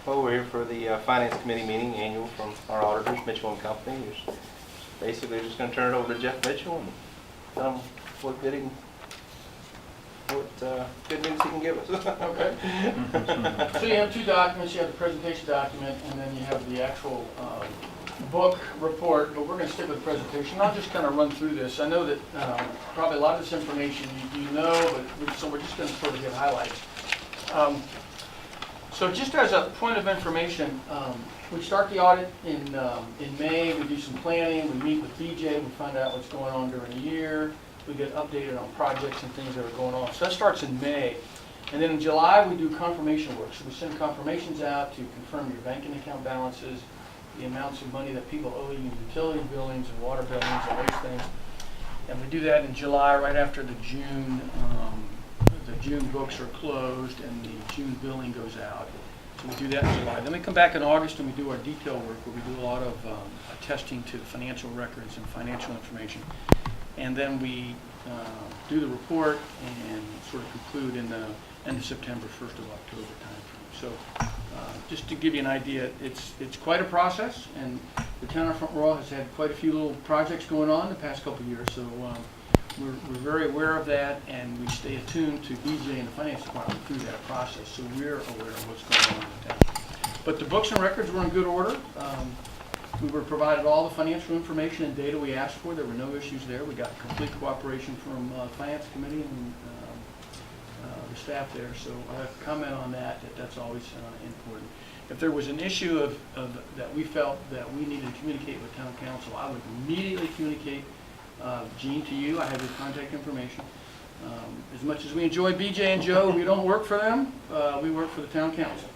Well, we're here for the Finance Committee meeting, annual from our auditors, Mitchell and Company. Basically, just going to turn it over to Jeff Mitchell and tell him what good news he can give us. Okay. So you have two documents. You have the presentation document, and then you have the actual book report. But we're going to stick with the presentation. I'll just kind of run through this. I know that probably a lot of this information you know, but so we're just going to sort of hit highlights. So just as a point of information, we start the audit in May. We do some planning. We meet with BJ. We find out what's going on during the year. We get updated on projects and things that are going on. So that starts in May. And then in July, we do confirmation work. So we send confirmations out to confirm your banking account balances, the amounts of money that people owe you, utility billings and water billings and those things. And we do that in July, right after the June books are closed and the June billing goes out. So we do that in July. Then we come back in August and we do our detail work where we do a lot of attesting to the financial records and financial information. And then we do the report and sort of conclude in the end of September, 1st of October timeframe. So just to give you an idea, it's quite a process, and the town of Front Royal has had quite a few little projects going on the past couple of years. So we're very aware of that, and we stay attuned to BJ and the finance department through that process. So we're aware of what's going on in the town. But the books and records were in good order. We were provided all the financial information and data we asked for. There were no issues there. We got complete cooperation from Finance Committee and the staff there. So I have to comment on that. That's always important. If there was an issue that we felt that we needed to communicate with town council, I would immediately communicate Gene to you. I have your contact information. As much as we enjoy BJ and Joe, we don't work for them. We work for the town council.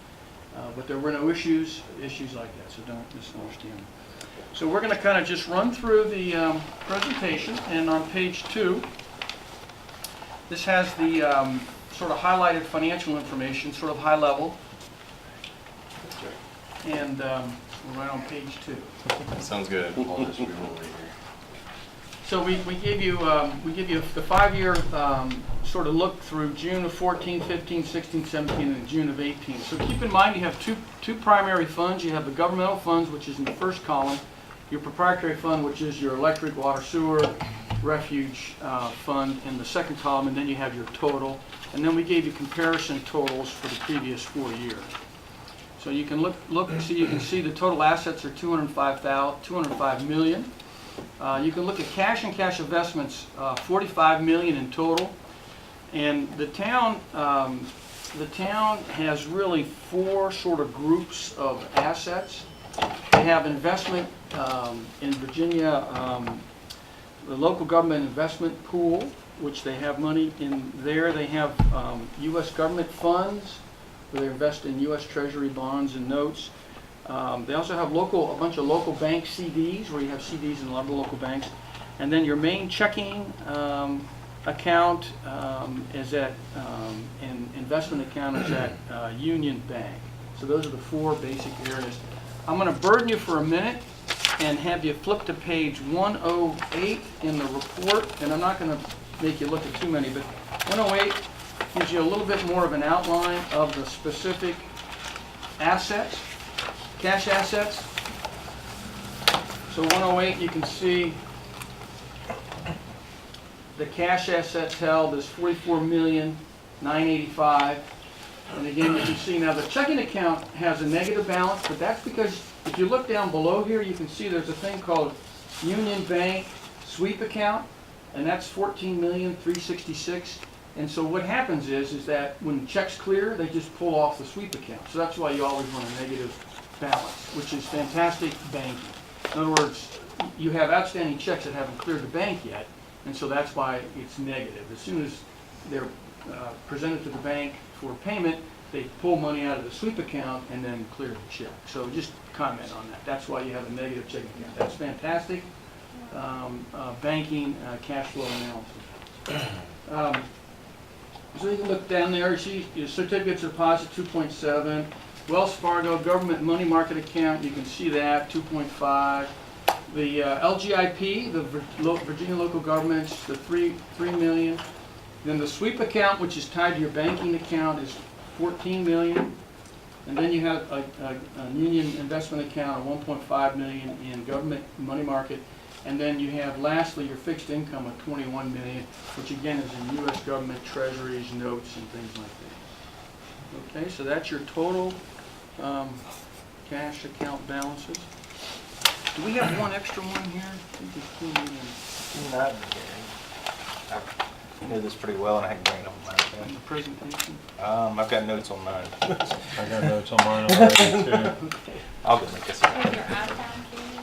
But there were no issues like that, so don't misunderstand. So we're going to kind of just run through the presentation, and on page 2, this has the sort of highlighted financial information, sort of high level, and we're right on page 2. That sounds good. I'll just roll right here. So we give you the 5-year sort of look through June of 14, 15, 16, 17, and June of 18. So keep in mind you have two primary funds. You have the governmental funds, which is in the first column, your proprietary fund, which is your electric, water, sewer, refuge fund in the second column, and then you have your total. And then we gave you comparison totals for the previous 4 years. So you can look and see, you can see the total assets are $205 million. You can look at cash and cash investments, $45 million in total, and the town has really 4 sort of groups of assets. They have investment in Virginia, the local government investment pool, which they have money in there. They have U.S. government funds where they invest in U.S. Treasury bonds and notes. They also have a bunch of local bank CDs, where you have CDs in a lot of local banks. And then your main checking account is at, and investment account is at Union Bank. So those are the 4 basic areas. I'm going to burden you for a minute and have you flip to page 108 in the report. And I'm not going to make you look at too many, but 108 gives you a little bit more of an outline of the specific assets. Cash assets. So 108, you can see the cash assets held is $44,985,000. And again, you can see now the checking account has a negative balance, but that's because if you look down below here, you can see there's a thing called Union Bank sweep account, and that's $14,366,000. And so what happens is that when checks clear, they just pull off the sweep account. So that's why you always run a negative balance, which is fantastic banking. In other words, you have outstanding checks that haven't cleared the bank yet, and so that's why it's negative. As soon as they're presented to the bank for payment, they pull money out of the sweep account and then clear the check. So just comment on that. That's why you have a negative checking account. That's fantastic banking cash flow analysis. So you can look down there, you see your certificates of deposit, 2.7. Wells Fargo government money market account, you can see that, 2.5. The LGIP, the Virginia local governments, the 3 million. Then the sweep account, which is tied to your banking account, is 14 million. And then you have a union investment account of 1.5 million in government money market. And then you have lastly your fixed income of 21 million, which again is in U.S. government treasuries, notes, and things like that. Okay, so that's your total cash account balances. Do we have one extra one here? I think there's 2 million I knew this pretty well, and I can bring it on in mine. the presentation. I've got notes on mine. I got notes on mine already too. I'll go make this. Have your iPhone, Kenny?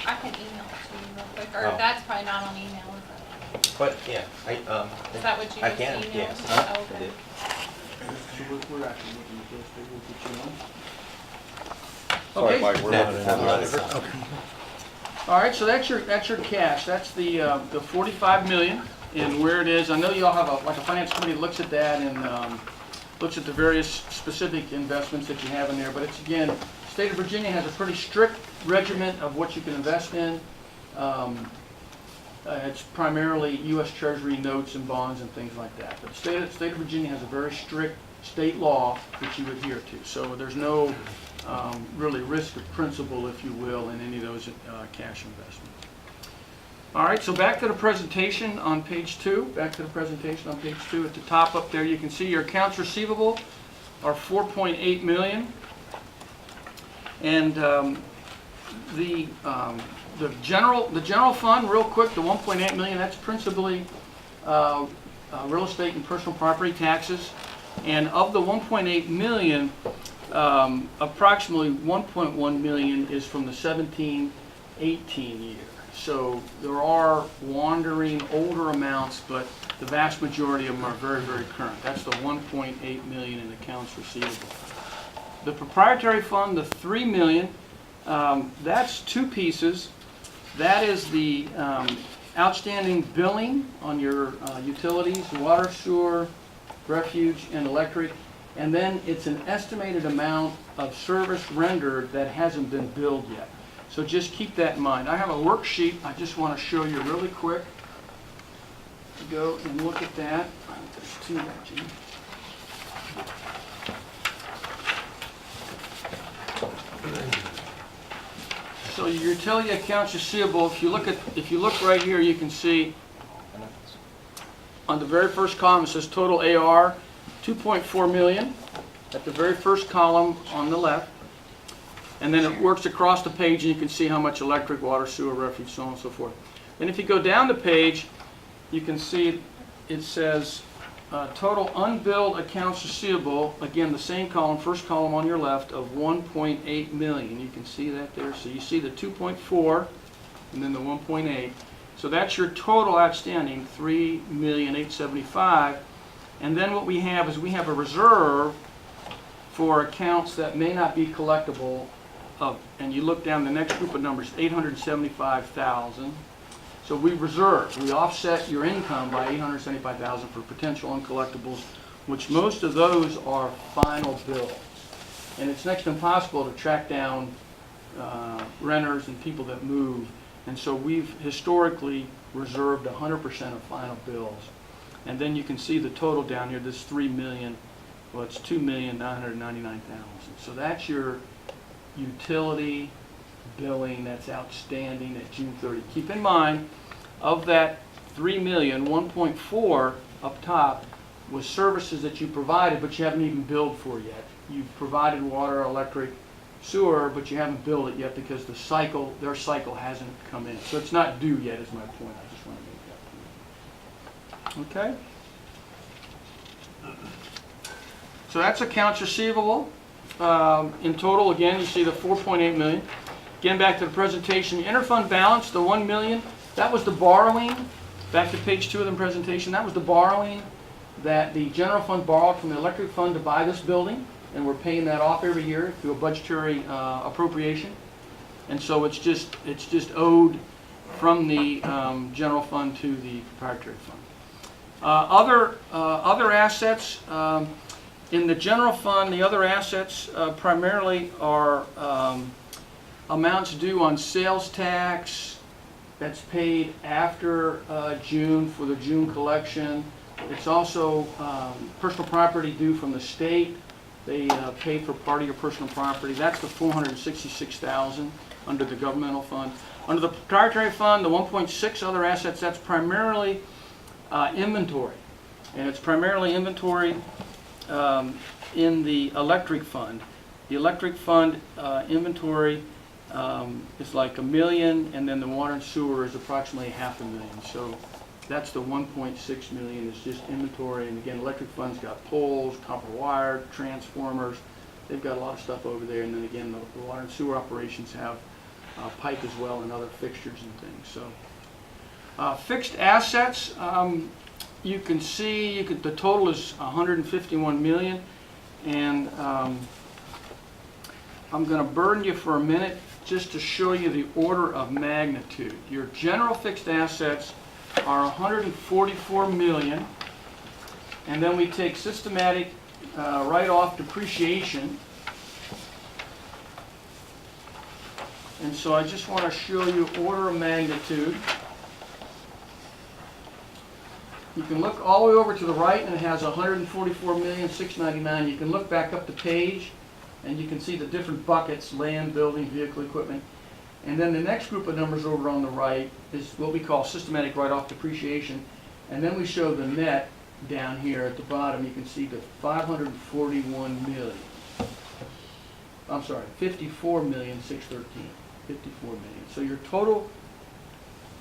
I can email it to you real quick, or Oh. that's probably not on email, is it? But, yeah, Is that what you I just can, emailed? yes. Oh, I okay. did. So we're actually looking at this, but we'll put you on. Sorry, Okay. Mike, we're Yeah. looking for the right. All right, so that's your cash. That's the 45 million and where it is. I know you all have a finance committee that looks at that and looks at the various specific investments that you have in there. But it's again, state of Virginia has a pretty strict regiment of what you can invest in. It's primarily U.S. Treasury notes and bonds and things like that. But state of Virginia has a very strict state law that you adhere to. So there's no really risk of principal, if you will, in any of those cash investments. All right, so back to the presentation on page 2. Back to the presentation on page 2. At the top up there, you can see your accounts receivable are 4.8 million, and the general fund, real quick, the 1.8 million, that's principally real estate and personal property taxes, and of the 1.8 million. Approximately 1.1 million is from the 17-18 year. So there are wandering older amounts, but the vast majority of them are very, very current. That's the 1.8 million in accounts receivable. The proprietary fund, the 3 million, that's two pieces. That is the outstanding billing on your utilities, water, sewer, refuge, and electric. And then it's an estimated amount of service rendered that hasn't been billed yet. So just keep that in mind. I have a worksheet I just want to show you really quick. Go and look at that. There's two, Reggie. So your utility accounts receivable, if you look right here, you can see on the very first column it says total AR 2.4 million at the very first column on the left. And then it works across the page and you can see how much electric, water, sewer, refuge, so on and so forth. And if you go down the page, you can see it says total unbilled accounts receivable, again the same column, first column on your left, of 1.8 million. You can see that there. So you see the 2.4 and then the 1.8. So that's your total outstanding, 3,875,000. And then what we have is we have a reserve for accounts that may not be collectible. And you look down the next group of numbers, 875,000. So we reserve, we offset your income by 875,000 for potential uncollectibles, which most of those are final bills. And it's next to impossible to track down renters and people that move. And so we've historically reserved 100% of final bills. And then you can see the total down here, this 3 million, well it's 2,999,000. So that's your utility billing that's outstanding at June 30. Keep in mind, of that 3 million, 1.4 up top was services that you provided but you haven't even billed for yet. You've provided water, electric, sewer, but you haven't billed it yet because their cycle hasn't come in. So it's not due yet is my point. I just want to make that clear. Okay? So that's accounts receivable. In total, again, you see the 4.8 million. Again, back to the presentation, the interfund balance, the 1 million, that was the borrowing. Back to page 2 of the presentation, that was the borrowing that the general fund borrowed from the electric fund to buy this building, and we're paying that off every year through a budgetary appropriation. And so it's just owed from the general fund to the proprietary fund. Other assets. In the general fund, the other assets primarily are amounts due on sales tax that's paid after June for the June collection. It's also personal property due from the state They paid for part of your personal property. That's the $466,000 under the governmental fund. Under the proprietary fund, the 1.6 other assets, that's primarily inventory. And it's primarily inventory in the electric fund. The electric fund inventory is like $1 million, and then the water and sewer is approximately $500,000. So that's the $1.6 million is just inventory. And again, electric fund's got poles, copper wire, transformers. They've got a lot of stuff over there. And then again, the water and sewer operations have pipe as well and other fixtures and things. So fixed assets, you can see the total is $151 million. And I'm going to burden you for a minute just to show you the order of magnitude. Your general fixed assets are $144 million, and then we take systematic write-off depreciation. And so I just want to show you order of magnitude. You can look all the way over to the right, and it has $144,699,000. You can look back up the page, and you can see the different buckets: land, building, vehicle, equipment. And then the next group of numbers over on the right is what we call systematic write-off depreciation. And then we show the net down here at the bottom. You can see the $541 million. I'm sorry, $54,613,000. $54 million. So your total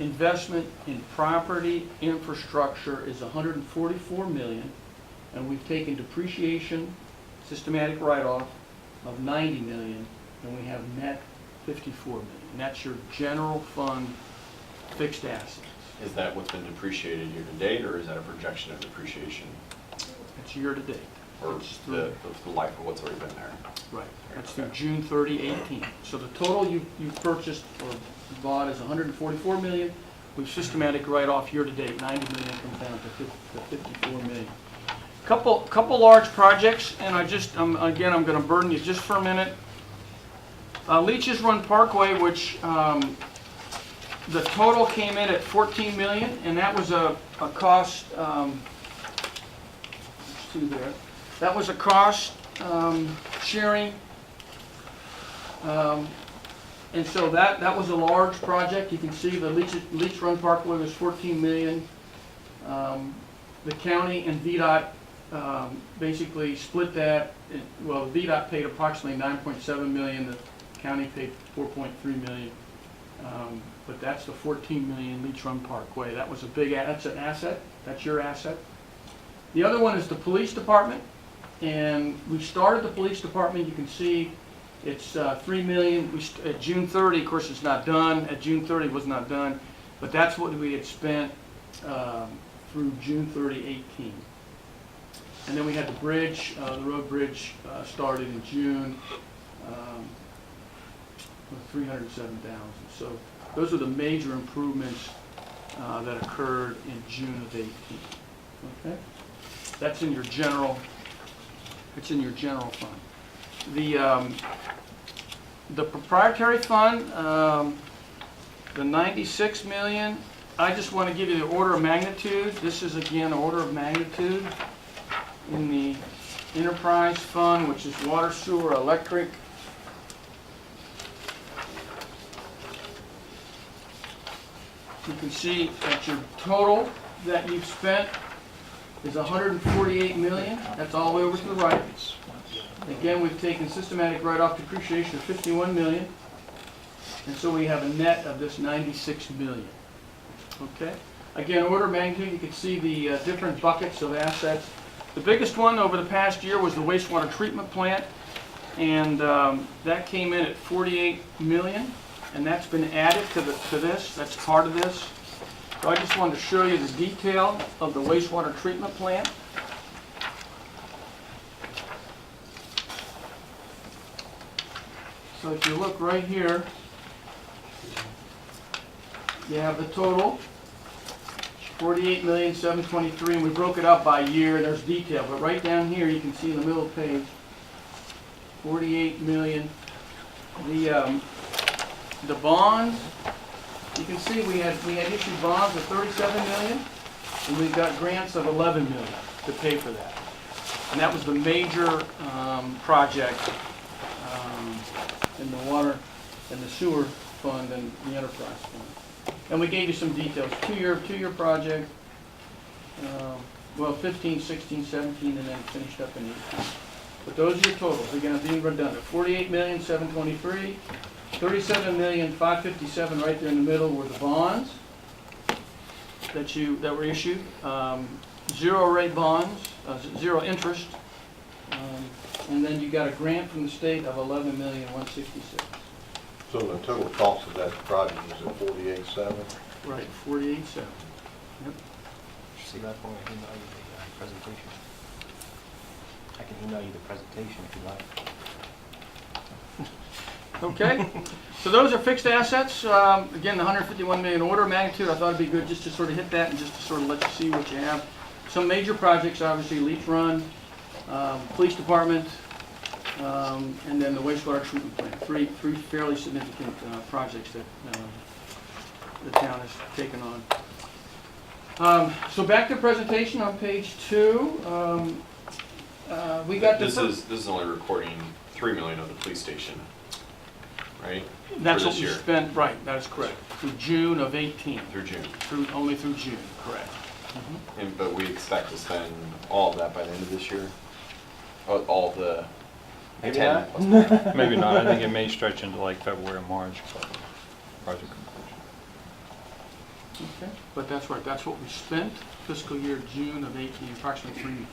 investment in property infrastructure is $144 million, and we've taken depreciation, systematic write-off of $90 million, and we have net $54 million. And that's your general fund fixed assets. Is that what's been depreciated year to date, or is that a projection of depreciation? That's year to date. Or It's the life of what's already been there? Right. That's through June 30, 18. So the total you purchased or bought is $144 million. We've systematic write-off year to date, $90 million comes down to $54 million. Couple large projects, and again, I'm going to burden you just for a minute. Leeches Run Parkway, which the total came in at $14 million, and that was a cost. There's two there. That was a cost sharing, and so that was a large project. You can see the Leech Run Parkway was $14 million. The county and VDOT basically split that. Well, VDOT paid approximately $9.7 million. The county paid $4.3 million. But that's the $14 million Leech Run Parkway. That was that's an asset. That's your asset. The other one is the police department. And we started the police department. You can see it's $3 million. At June 30, of course, it's not done. At June 30, it was not done. But that's what we had spent through June 30, 18. And then we had the bridge, the road bridge started in June with $307,000. So those are the major improvements that occurred in June of 18. Okay, that's in your general. It's in your general fund. The proprietary fund, the $96 million. I just want to give you the order of magnitude. This is again order of magnitude in the enterprise fund, which is water, sewer, electric. You can see that your total that you've spent is $148 million. That's all the way over to the right. Again, we've taken systematic write-off depreciation of $51 million. And so we have a net of this $96 million. Okay? Again, order of magnitude, you can see the different buckets of assets. The biggest one over the past year was the wastewater treatment plant. And that came in at $48 million. And that's been added to this. That's part of this. So I just wanted to show you the detail of the wastewater treatment plant. So if you look right here, you have the total, $48,723,000, and we broke it up by year, and there's detail. But right down here, you can see in the middle of the page, $48 million. The bonds, you can see we had issued bonds of $37 million, and we've got grants of $11 million to pay for that. And that was the major project in the water and the sewer fund and the enterprise fund. And we gave you some details, two-year project, well, 15, 16, 17, and then finished up in 18. But those are your totals, again, I'm being redundant, 48,723,000, 37,557,000 right there in the middle were the bonds that were issued, zero rate bonds, zero interest, and then you got a grant from the state of 11,166,000. So the total cost of that project is at 48.7? Right, 48.7. Yep. See that for me, I can email you the presentation. I can email you the presentation if you like. Okay, so those are fixed assets. Again, the 151 million order of magnitude, I thought it'd be good just to sort of hit that and just to sort of let you see what you have. Some major projects, obviously, Leach Run, Police Department, and then the wastewater treatment plant. Three fairly significant projects that the town has taken on. So back to presentation on page 2. We got the This is only recording 3 million of the police station, right? That's For what this we year. spent, right, that is correct, through June of 18. Through June. Only through June, correct. But we expect to spend all of that by the end of this year? All the Maybe 10 not. plus- Maybe not, I think it may stretch into like February, March, but project completion. Okay, but that's right, that's what we spent fiscal year June of 18, approximately 3 million.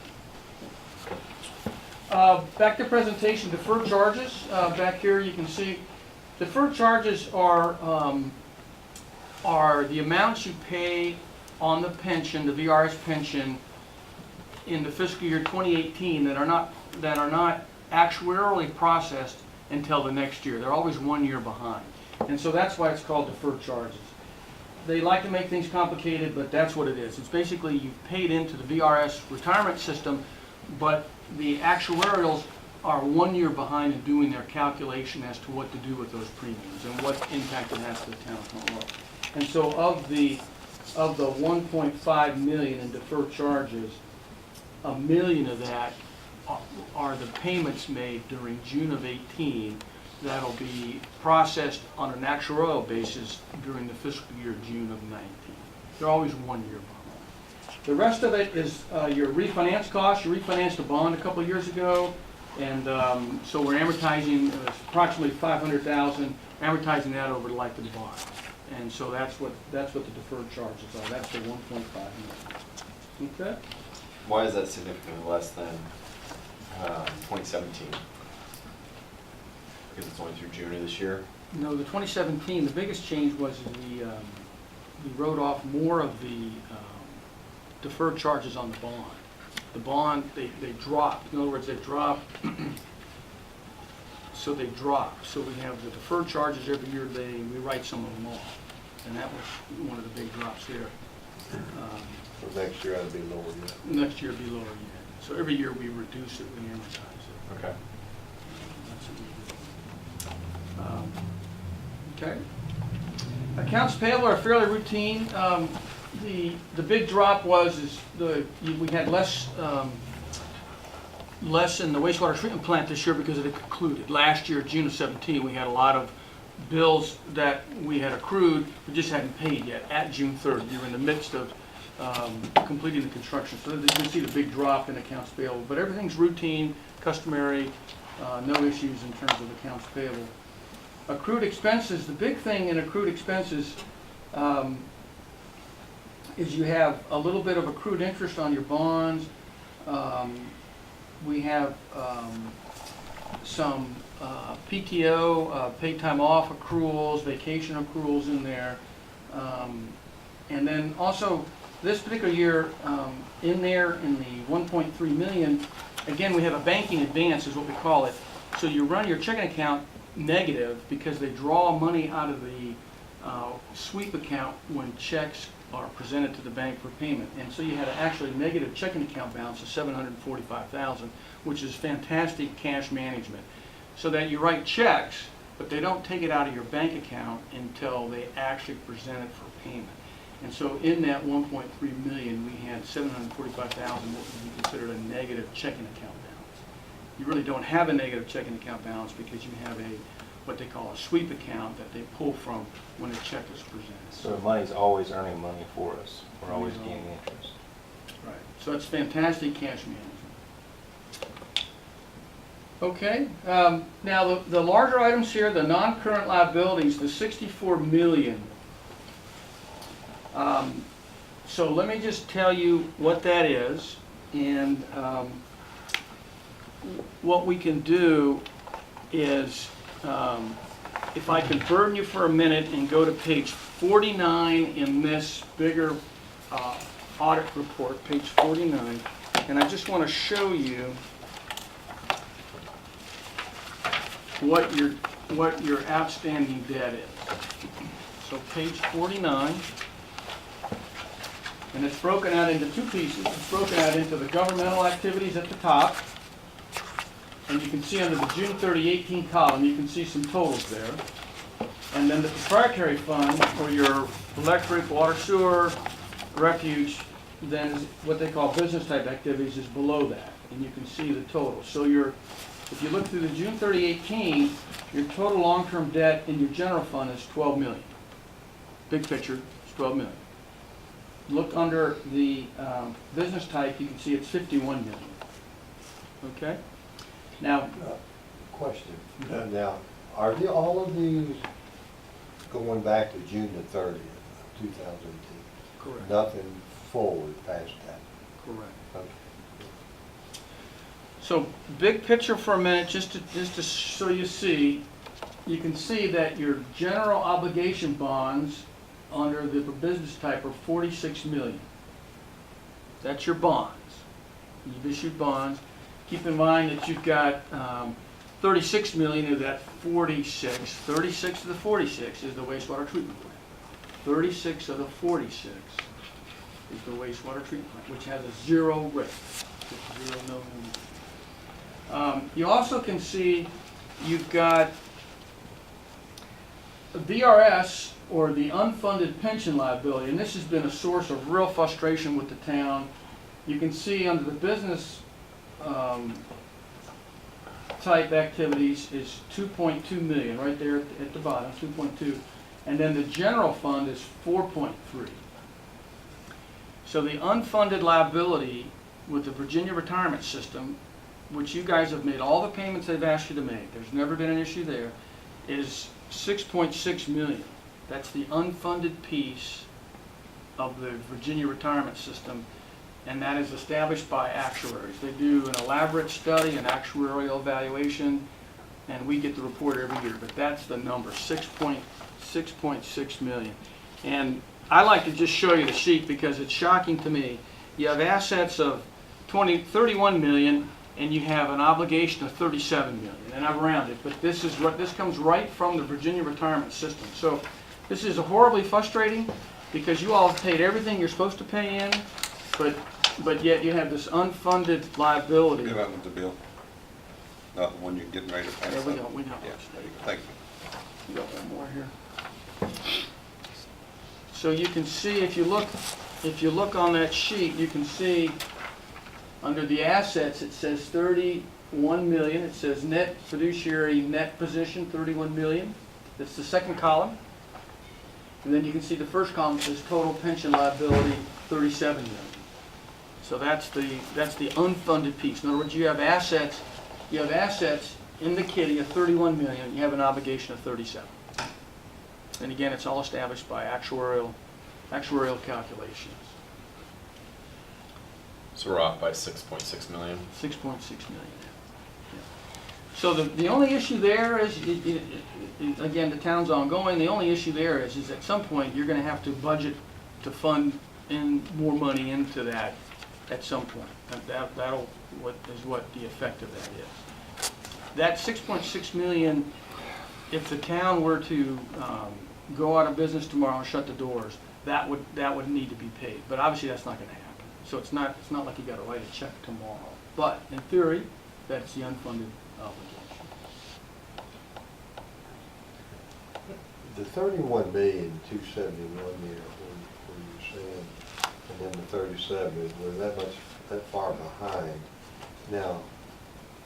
Back to presentation, deferred charges. Back here you can see deferred charges are the amounts you pay on the pension, the VRS pension, in the fiscal year 2018 that are not actuarially processed until the next year. They're always 1 year behind. And so that's why it's called deferred charges. They like to make things complicated, but that's what it is. It's basically you've paid into the VRS retirement system, but the actuarials are 1 year behind in doing their calculation as to what to do with those premiums and what impact it has to the town of Monroe. And so of the 1.5 million in deferred charges, 1 million of that are the payments made during June of 18 that'll be processed on an actuarial basis during the fiscal year June of 19. They're always 1 year behind. The rest of it is your refinance costs. You refinanced a bond a couple of years ago, and so we're amortizing approximately $500,000, amortizing that over the life of the bond. And so that's what the deferred charges are. That's the 1.5 million. Okay? Why is that significantly less than 2017? Because it's only through June of this year? No, the 2017, the biggest change was we wrote off more of the deferred charges on the bond. The bond, they dropped. In other words, they dropped. So they dropped. So we have the deferred charges every year. We write some of them off, and that was one of the big drops there. So next year that'll be lower yet. Next year will be lower yet. So every year we reduce it, we amortize it. Okay. That's what we do. Okay. Accounts payable are fairly routine. The big drop was we had less in the wastewater treatment plant this year because it had concluded. Last year, June of 17, we had a lot of bills that we had accrued, we just hadn't paid yet at June 3rd. We were in the midst of completing the construction. So you can see the big drop in accounts payable, but everything's routine, customary, no issues in terms of accounts payable. Accrued expenses, the big thing in accrued expenses is you have a little bit of accrued interest on your bonds. We have some PTO, paid time off accruals, vacation accruals in there. And then also, this particular year, in there, in the 1.3 million, again, we have a banking advance is what we call it. So you run your checking account negative because they draw money out of the sweep account when checks are presented to the bank for payment. And so you had actually a negative checking account balance of $745,000, which is fantastic cash management. So that you write checks, but they don't take it out of your bank account until they actually present it for payment. And so in that 1.3 million, we had 745,000 what would be considered a negative checking account balance. You really don't have a negative checking account balance because you have what they call a sweep account that they pull from when a check is presented. So the money's always earning money for us. We're always gaining interest. Right. So it's fantastic cash management. Okay. Now the larger items here, the non-current liabilities, the 64 million. So let me just tell you what that is, and what we can do is, if I could burden you for a minute and go to page 49 in this bigger audit report, page 49, and I just want to show you what your outstanding debt is. So page 49. And it's broken out into two pieces. It's broken out into the governmental activities at the top. And you can see under the June 30, 18 column, you can see some totals there. And then the proprietary fund, or your electric, water, sewer, refuge, then is what they call business type activities is below that. And you can see the total. So if you look through the June 30, 18, your total long-term debt in your general fund is 12 million. Big picture, it's 12 million. Look under the business type, you can see it's 51 million. Okay? Now, Question. Now, are all of these going back to June the 30th, 2010? correct, Nothing forward past that? correct. Okay. So, big picture for a minute, just to so you see, you can see that your general obligation bonds under the business type are 46 million. That's your bonds. You've issued bonds. Keep in mind that you've got 36 million of that 46. 36 of the 46 is the wastewater treatment plant. 36 of the 46 is the wastewater treatment plant, which has a zero rate. It's 0 million. You also can see you've got VRS, or the unfunded pension liability, and this has been a source of real frustration with the town. You can see under the business type activities is 2.2 million, right there at the bottom, 2.2. And then the general fund is 4.3. So the unfunded liability with the Virginia retirement system, which you guys have made all the payments they've asked you to make, there's never been an issue there, is 6.6 million. That's the unfunded piece of the Virginia retirement system, and that is established by actuaries. They do an elaborate study, an actuarial evaluation, and we get the report every year, but that's the number, 6.6 million. And I like to just show you the sheet because it's shocking to me. You have assets of 31 million, and you have an obligation of 37 million, and I've rounded, but this comes right from the Virginia retirement system. So this is horribly frustrating because you all have paid everything you're supposed to pay in, but yet you have this unfunded liability. Give that one to Bill. Not the one you're getting ready to pass. Yeah, we up. know. Yeah, there you go. Thank you. You got one more here. So you can see if you look on that sheet, you can see under the assets it says 31 million. It says net fiduciary net position 31 million. That's the second column. And then you can see the first column says total pension liability 37 million. So that's the unfunded piece. In other words, you have assets in the kitty of 31 million, you have an obligation of 37. And again, it's all established by actuarial calculations. So we're off by 6.6 million. 6.6 million. Yeah. So the only issue there is, again, the town's ongoing. The only issue there is at some point you're going to have to budget to fund in more money into that at some point. That'll what the effect of that is. That 6.6 million, if the town were to go out of business tomorrow and shut the doors, that would need to be paid. But obviously that's not going to happen. So it's not like you got to write a check tomorrow. But in theory, that's the unfunded obligation. The 31,271,000 there, when you and then the 37, we're that far behind. Now,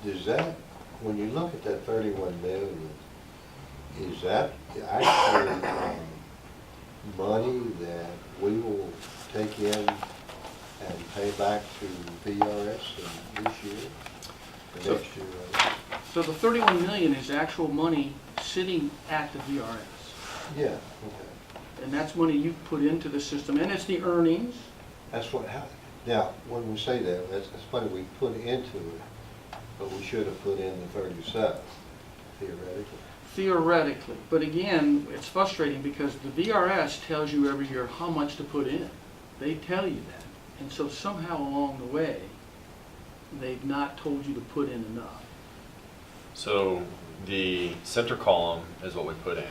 does that, when you look at that 31 million, is that actually money that we will take in and pay back to VRS in this year, or So- next year? So the 31 million is actual money sitting at the VRS. Yeah, okay. And that's money you put into the system, and it's the earnings. That's what happened. Now, when we say that, that's money we put into it, but we should have put in the 37, theoretically. Theoretically, but again, it's frustrating because the VRS tells you every year how much to put in. They tell you that. And so somehow along the way, they've not told you to put in enough. So the center column is what we put in.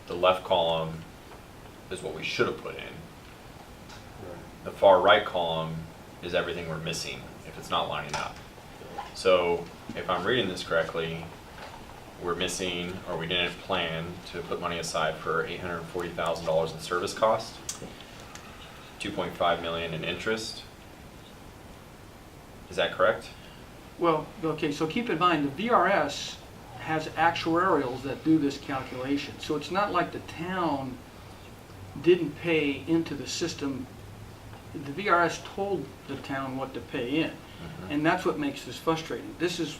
The left column is what we should have put in. The far right column is everything we're missing if it's not lining up. So if I'm reading this correctly, we're missing, or we didn't plan to put money aside for $840,000 in service cost, 2.5 million in interest. Is that correct? Well, okay, so keep in mind, the VRS has actuarials that do this calculation. So it's not like the town didn't pay into the system. The VRS told the town what to pay in. And that's what makes this frustrating. This is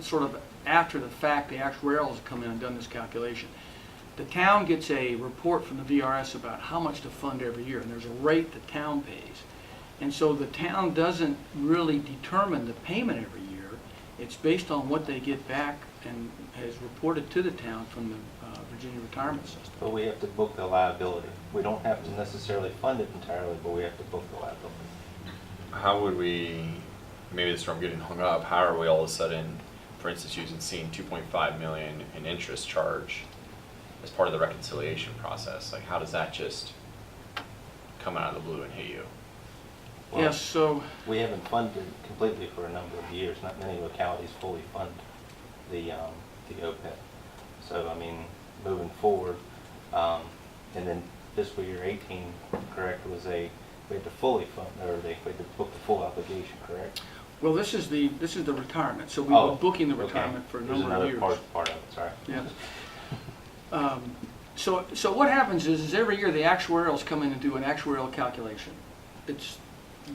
sort of after the fact, the actuarials have come in and done this calculation. The town gets a report from the VRS about how much to fund every year, and there's a rate the town pays. And so the town doesn't really determine the payment every year. It's based on what they get back and has reported to the town from the Virginia retirement system. But we have to book the liability. We don't have to necessarily fund it entirely, but we have to book the liability. How would we, maybe this is where I'm getting hung up, how are we all of a sudden, for instance, seeing 2.5 million in interest charge as part of the reconciliation process? Like, how does that just come out of the blue and hit you? Well, Yes, so We haven't funded completely for a number of years. Not many localities fully fund the OPEB. So, I mean, moving forward, and then fiscal year 18, correct, we had to fully fund, or we had to book the full obligation, correct? well, this is the retirement. So we Oh, were booking the okay. retirement for a There's number of years. another part of it, sorry. Yeah. So what happens is every year the actuarials come in and do an actuarial calculation. It's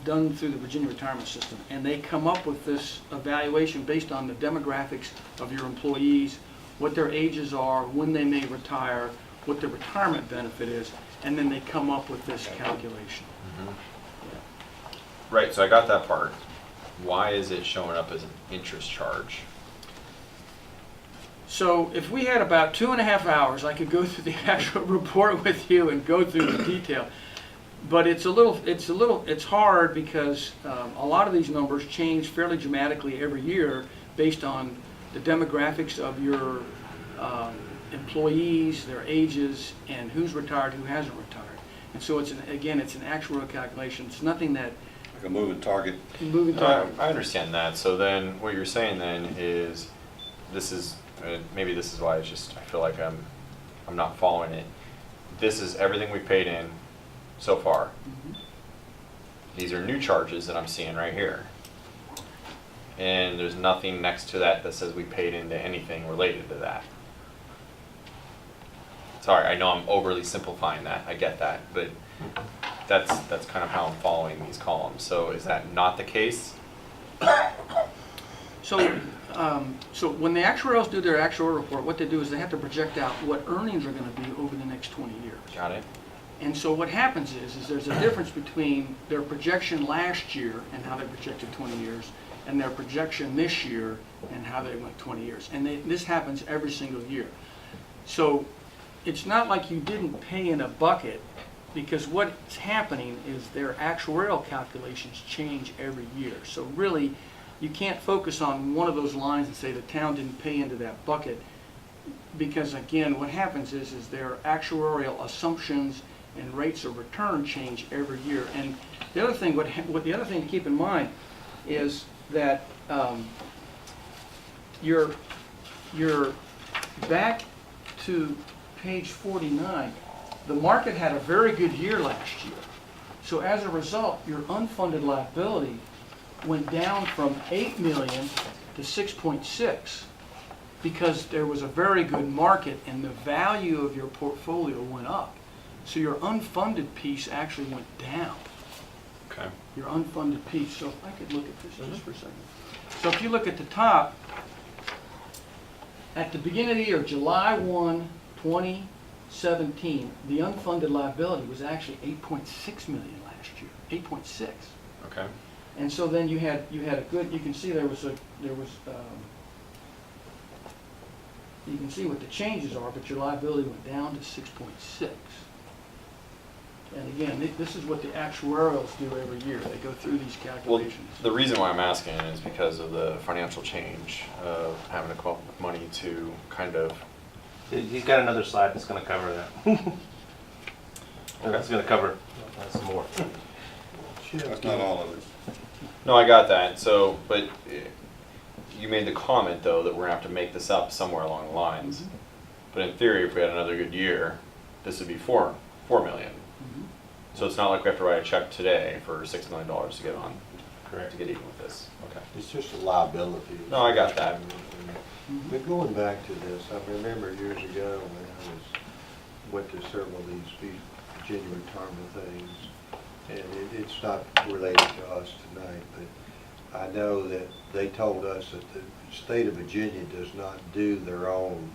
done through the Virginia retirement system, and they come up with this evaluation based on the demographics of your employees, what their ages are, when they may retire, what their retirement benefit is, and then they come up with this calculation. Right, so I got that part. Why is it showing up as an interest charge? So if we had about 2.5 hours, I could go through the actual report with you and go through the detail. But it's hard because a lot of these numbers change fairly dramatically every year based on the demographics of your employees, their ages, and who's retired, who hasn't retired. And so it's an actuarial calculation. It's nothing that Like a moving target. moving target. I understand that. So then, what you're saying then is, maybe this is why I feel like I'm not following it. This is everything we paid in so far. These are new charges that I'm seeing right here. And there's nothing next to that that says we paid into anything related to that. Sorry, I know I'm overly simplifying that, I get that, but that's kind of how I'm following these columns. So is that not the case? So when the actuarials do their actuarial report, what they do is they have to project out what earnings are going to be over the next 20 years. Got it? And so what happens is there's a difference between their projection last year and how they projected 20 years and their projection this year and how they went 20 years. And this happens every single year. So it's not like you didn't pay in a bucket, because what's happening is their actuarial calculations change every year. So really, you can't focus on one of those lines and say the town didn't pay into that bucket, because again, what happens is their actuarial assumptions and rates of return change every year. And the other thing, the other thing to keep in mind is that you're back to page 49. the market had a very good year last year. So as a result, your unfunded liability went down from 8 million to 6.6 because there was a very good market and the value of your portfolio went up. So your unfunded piece actually went down, Okay. your unfunded piece. So if I could look at this just for a second. So if you look at the top, at the beginning of the year, July 1, 2017, the unfunded liability was actually 8.6 million last year, 8.6. Okay. And so then you had a good, you can see you can see what the changes are, but your liability went down to 6.6. And again, this is what the actuarials do every year. They go through these Well, calculations. the reason why I'm asking is because of the financial change of having to come up with money to kind of. He's got another slide that's gonna cover that. That's gonna cover some more. That's not all of it. No, I got that. So, but you made the comment though that we're gonna have to make this up somewhere along the lines. But in theory, if we had another good year, this would be $4 million. Mhm. So it's not like we have to write a check today for $6 million to get on, Correct. to get even with this. Okay. It's just a liability. No, I got that. But going back to this, I remember years ago when went to several of these Virginia retirement things, and it's not related to us tonight, but I know that they told us that the state of Virginia does not do their own,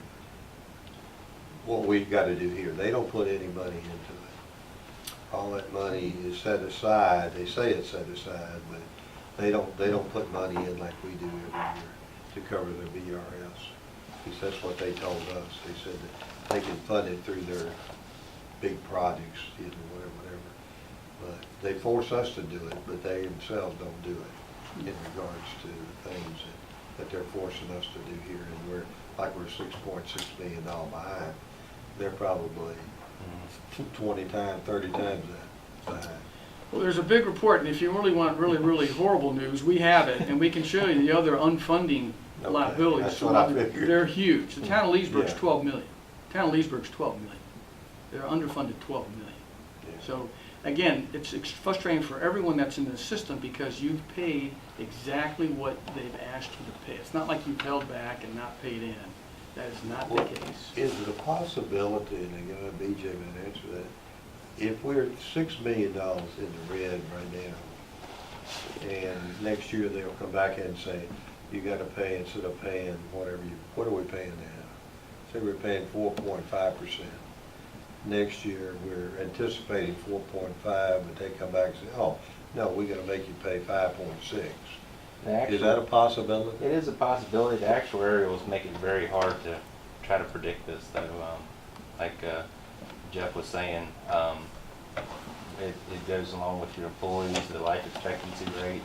what we've got to do here. They don't put any money into it. All that money is set aside. They say it's set aside, but they don't put money in like we do every year to cover their VRS. Because that's what they told us. They said that they can fund it through their big projects, whatever. But they force us to do it, but they themselves don't do it in regards to things that they're forcing us to do here. And we're $6.6 million behind. They're probably 20 times, 30 times that behind. Well, there's a big report, and if you really want really horrible news, we have it, and we can show you the other unfunding Okay, liabilities. that's what I figured. They're huge. The town of Leesburg's Yeah. 12 million. Town of Leesburg's 12 million. They're underfunded 12 million. Yeah. So, again, it's frustrating for everyone that's in the system because you've paid exactly what they've asked you to pay. It's not like you've held back and not paid in. That is not the Well, case. is it a possibility, and again, BJ may answer that, if we're $6 million in the red right now, and next year they'll come back and say, you gotta pay, instead of paying what are we paying now? Say we're paying 4.5%. Next year, we're anticipating 4.5, but they come back and say, oh, no, we're gonna make you pay 5.6. Is that a possibility? It is a possibility. The actuarials make it very hard to try to predict this, though. Like Jeff was saying, it goes along with your employees, the life expectancy rate,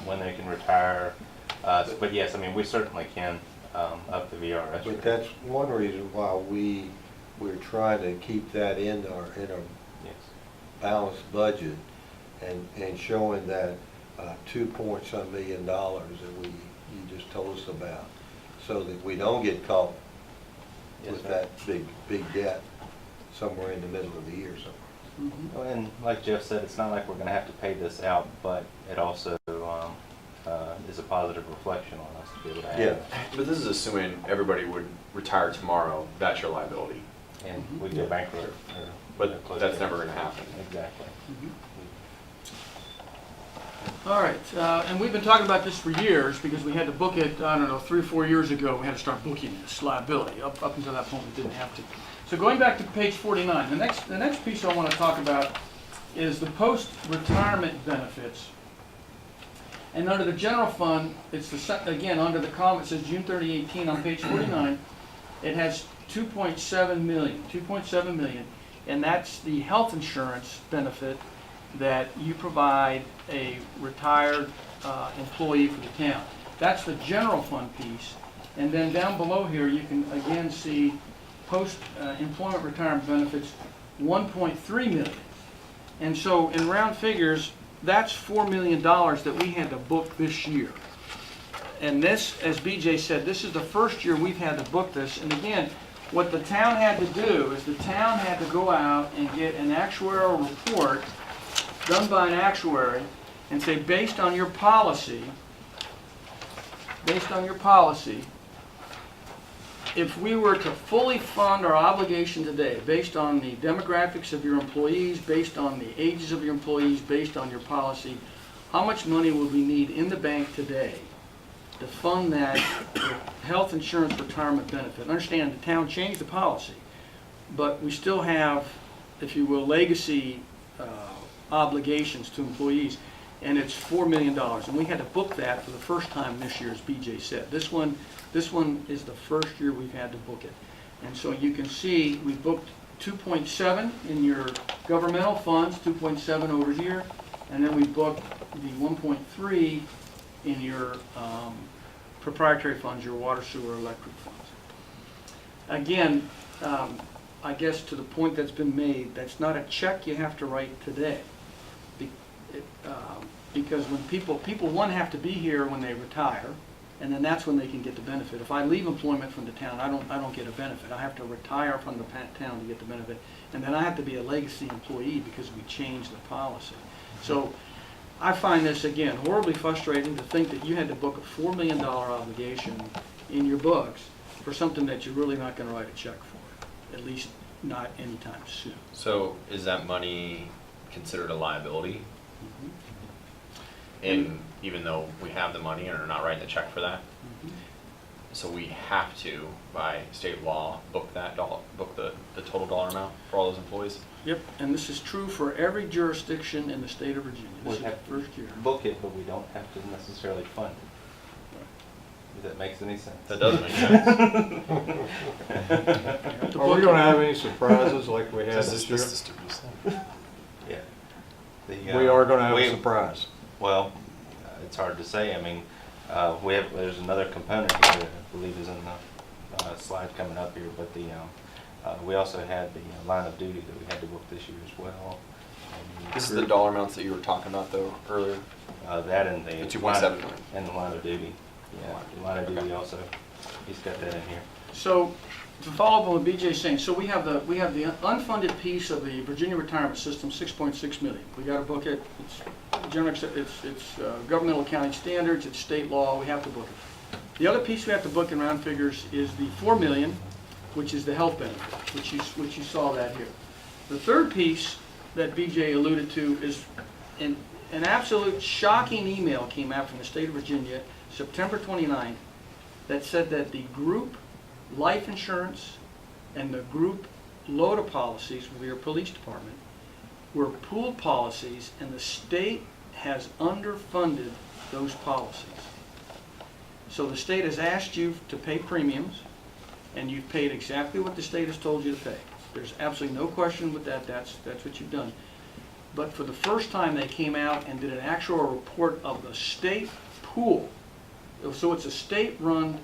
when they can retire. But yes, I mean, we certainly can up the VRS But rate. that's one reason why we're trying to keep that in our Yes. balanced budget and showing that $2 million that you just told us about, so that we don't get caught Yes, with sir. that big debt somewhere in the middle of the year somewhere. Mhm. And like Jeff said, it's not like we're going to have to pay this out, but it also is a positive reflection on us to be able to add Yeah. it. But this is assuming everybody would retire tomorrow. That's your liability. And we go bankrupt. But that's never going to happen. Exactly. All right, and we've been talking about this for years because we had to book it, I don't know, 3 or 4 years ago, we had to start booking this liability. Up until that point, we didn't have to. So going back to page 49, the next piece I want to talk about is the post-retirement benefits. And under the general fund, it's again, under the column, it says June 30, 18 on page 49, it has 2.7 million, and that's the health insurance benefit that you provide a retired employee for the town. That's the general fund piece. And then down below here, you can again see post-employment retirement benefits, 1.3 million. And so in round figures, that's $4 million that we had to book this year. And this, as BJ said, this is the first year we've had to book this. And again, What the town had to do is the town had to go out and get an actuarial report done by an actuary and say, based on your policy, if we were to fully fund our obligation today, based on the demographics of your employees, based on the ages of your employees, based on your policy, how much money would we need in the bank today to fund that health insurance retirement benefit? Understand, the town changed the policy, but we still have, if you will, legacy obligations to employees, and it's $4 million. And we had to book that for the first time this year, as BJ said. This one is the first year we've had to book it. And so you can see we booked 2.7 in your governmental funds, 2.7 over here, and then we booked the 1.3 in your proprietary funds, your water, sewer, electric funds. Again, I guess to the point that's been made, that's not a check you have to write today. Because when people one, have to be here when they retire, and then that's when they can get the benefit. If I leave employment from the town, I don't get a benefit. I have to retire from the town to get the benefit, and then I have to be a legacy employee because we changed the policy. So I find this, again, horribly frustrating to think that you had to book a $4 million obligation in your books for something that you're really not going to write a check for, at least not anytime soon. So is that money considered a liability? And even though we have the money and are not writing the check for that, so we have to, by state law, book the total dollar amount for all those employees? Yep, and this is true for every jurisdiction in the state of Virginia. This We is the have first year. book it, but we don't have to necessarily fund it. If that makes any sense. That doesn't make sense. You have to Are we book gonna it. have any surprises like we had This this is year? the stupidest thing. Yeah. We are gonna have we- a surprise. Well, it's hard to say. I mean, there's another component here that I believe is in the slide coming up here, but we also had the line of duty that we had to book this year as well. And This is the dollar amounts that you were talking about though earlier? that and the The 2.7 line- million. and the line of duty. Yeah, the line of duty also. He's got that in here. So, to follow up on what BJ's saying, so we have the unfunded piece of the Virginia retirement system, 6.6 million. We got to book it. It's governmental accounting standards. It's state law. We have to book it. The other piece we have to book in round figures is the 4 million, which is the health benefit, which you saw that here. The third piece that BJ alluded to is an absolute shocking email came out from the state of Virginia, September 29th, that said that the group life insurance and the group LOTA policies with your police department were pooled policies, and the state has underfunded those policies. So the state has asked you to pay premiums, and you've paid exactly what the state has told you to pay. There's absolutely no question with that. That's what you've done. But for the first time, they came out and did an actual report of the state pool. So it's a state-run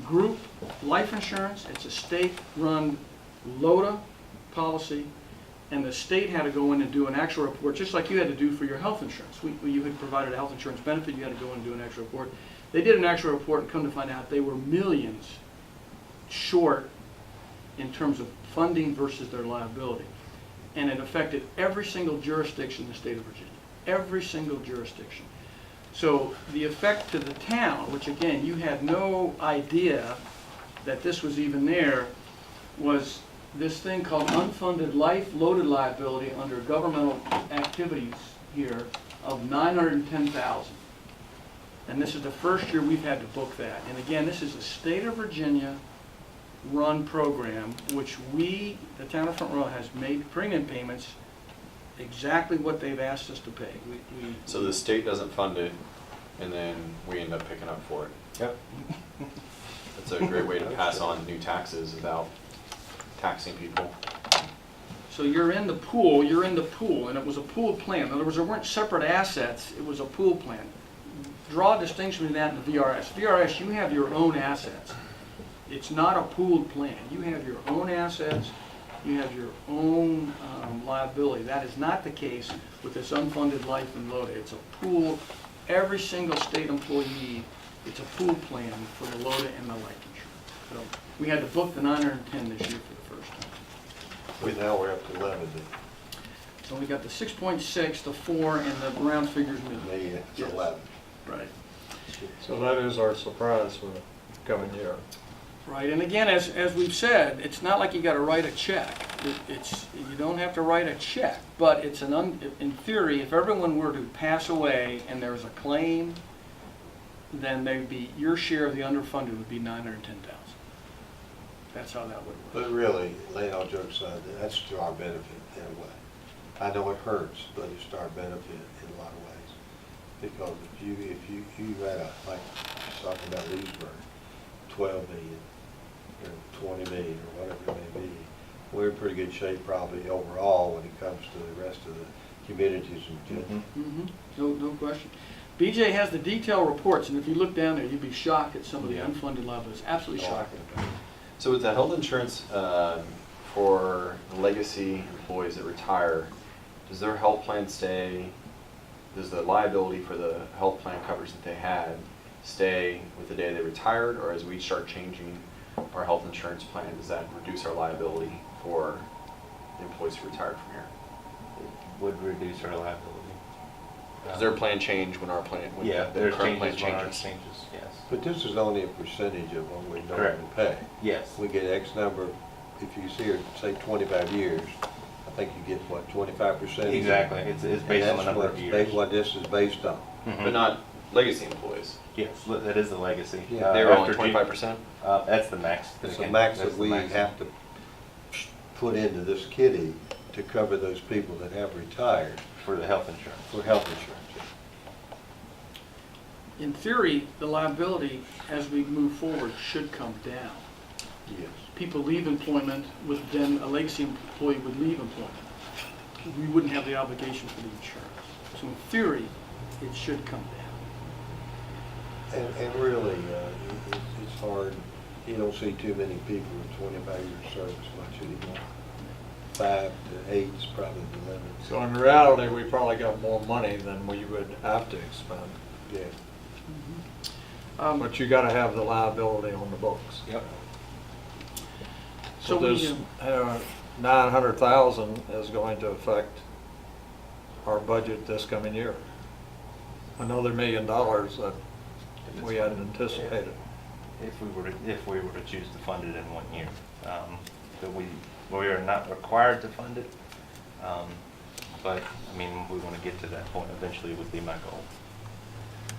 group life insurance, it's a state-run LOTA policy, and the state had to go in and do an actual report, just like you had to do for your health insurance. You had provided a health insurance benefit, you had to go in and do an actual report. They did an actual report and come to find out they were millions short in terms of funding versus their liability. And it affected every single jurisdiction in the state of Virginia. Every single jurisdiction. So the effect to the town, which again, you had no idea that this was even there, was this thing called unfunded life loaded liability under governmental activities here of $910,000. And this is the first year we've had to book that. And again, this is a state of Virginia run program, which we, the town of Front Royal, has made premium payments exactly what they've asked us to pay. So the state doesn't fund it, and then we end up picking up for it. Yep. That's a great way to pass on new taxes without taxing people. So you're in the pool, and it was a pooled plan. In other words, there weren't separate assets, it was a pool plan. Draw a distinction between that and the VRS. VRS, you have your own assets. It's not a pooled plan. You have your own assets, you have your own liability. That is not the case with this unfunded life and LOTA. It's a pool. Every single state employee, it's a pool plan for the LOTA and the life insurance. So we had to book the 910 this year for the first time. Now we're up to 11, So we got the 6.6, the 4, and the round figures then. middle. Maybe it's Yes. 11. Right. So that is our surprise for the coming year. Right, and again, as we've said, it's not like you gotta write a check. You don't have to write a check, but it's in theory, if everyone were to pass away and there was a claim, then your share of the underfunded would be 910,000. That's how that would work. But really, laying all jokes aside, that's to our benefit in a way. I know it hurts, but it's to our benefit in a lot of ways. Because if you had like talking about Leesburg, 12 million, or 20 million, or whatever it may be, we're in pretty good shape probably overall when it comes to the rest of the communities in general. No question. BJ has the detailed reports, and if you look down there, you'd be shocked at some of the Yeah. unfunded liabilities. Absolutely shocking. So with the health insurance for legacy employees that retire, does their health plan stay, does the liability for the health plan coverage that they had stay with the day they retired, or as we start changing our health insurance plan, does that reduce our liability for the employees who retired from here? Would reduce our liability. Does their plan change when our plan, when Yeah, the there's current plan changes when ours changes? changes, yes. But this is only a percentage of what we normally Correct. pay. Yes. We get X number, if you see it, say 25 years, I think you get what, 25%? Exactly, it's based on the number of years. What this is based on. Mhm. But not legacy employees. Yes, that is the legacy. Yeah. They were only After June- 25%? That's the max. It's the Again, max that's that the we max. have to put into this kitty to cover those people that have retired For the health insurance. for health insurance. In theory, the liability, as we move forward, should come down. Yes. People leave employment, then a legacy employee would leave employment. We wouldn't have the obligation for the insurance. So in theory, it should come down. And really, it's hard, you don't see too many people with 25 years service much anymore. 5 to 8 is probably the limit. So in reality, we probably got more money than we would have to expend. Yeah. But you gotta have the liability on the books. Yep. So So this 900,000 is going to affect our budget this coming year. Another $1 million that we hadn't anticipated. If we were to choose to fund it in 1 year. That we are not required to fund it. But, I mean, we want to get to that point eventually would be my goal.